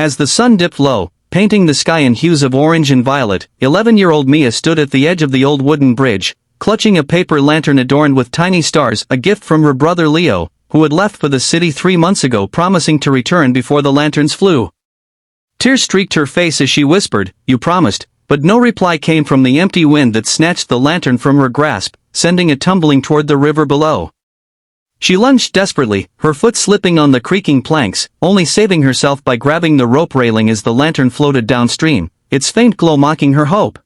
As the sun dipped low, painting the sky in hues of orange and violet, 11-year-old Mia stood at the edge of the old wooden bridge, clutching a paper lantern adorned with tiny stars, a gift from her brother Leo, who had left for the city 3 months ago, promising to return before the lanterns flew. Tears streaked her face as she whispered, "You promised," but no reply came from the empty wind that snatched the lantern from her grasp, sending it tumbling toward the river below. She lunged desperately, her foot slipping on the creaking planks, only saving herself by grabbing the rope railing as the lantern floated downstream, its faint glow mocking her hope.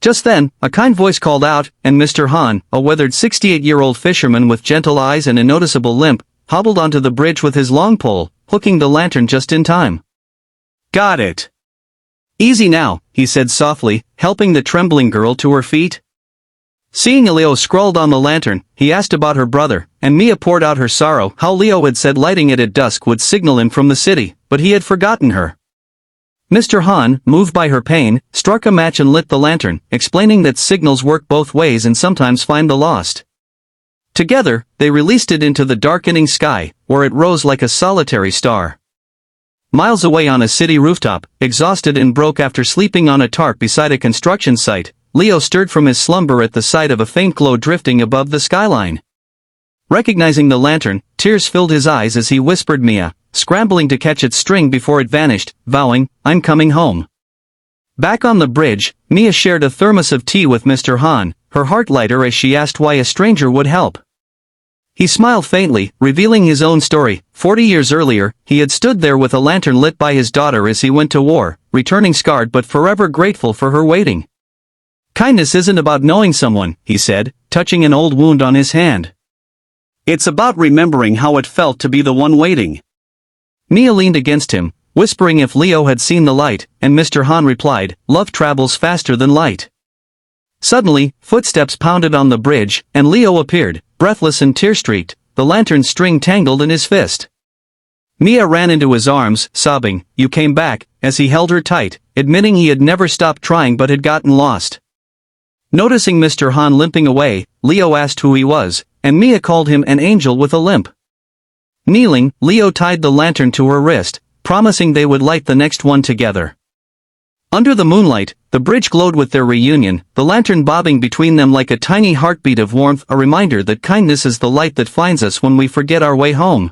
Just then, a kind voice called out, and Mr. Han, a weathered 68-year-old fisherman with gentle eyes and a noticeable limp, hobbled onto the bridge with his long pole, hooking the lantern just in time. "Got it. Easy now," he said softly, helping the trembling girl to her feet. Seeing Leo scrawled on the lantern, he asked about her brother, and Mia poured out her sorrow, how Leo had said lighting it at dusk would signal him from the city, but he had forgotten her. Mr. Han, moved by her pain, struck a match and lit the lantern, explaining that signals work both ways and sometimes find the lost. Together, they released it into the darkening sky, where it rose like a solitary star. Miles away on a city rooftop, exhausted and broke after sleeping on a tarp beside a construction site, Leo stirred from his slumber at the sight of a faint glow drifting above the skyline. Recognizing the lantern, tears filled his eyes as he whispered Mia, scrambling to catch its string before it vanished, vowing, "I'm coming home." Back on the bridge, Mia shared a thermos of tea with Mr. Han, her heart lighter as she asked why a stranger would help. He smiled faintly, revealing his own story. 40 years earlier, he had stood there with a lantern lit by his daughter as he went to war, returning scarred but forever grateful for her waiting. "Kindness isn't about knowing someone," he said, touching an old wound on his hand. "It's about remembering how it felt to be the one waiting." Mia leaned against him, whispering if Leo had seen the light, and Mr. Han replied, "Love travels faster than light." Suddenly, footsteps pounded on the bridge, and Leo appeared, breathless and tear-streaked, the lantern string tangled in his fist. Mia ran into his arms, sobbing, "You came back," as he held her tight, admitting he had never stopped trying but had gotten lost. Noticing Mr. Han limping away, Leo asked who he was, and Mia called him an angel with a limp. Kneeling, Leo tied the lantern to her wrist, promising they would light the next one together. Under the moonlight, the bridge glowed with their reunion, the lantern bobbing between them like a tiny heartbeat of warmth, a reminder that kindness is the light that finds us when we forget our way home.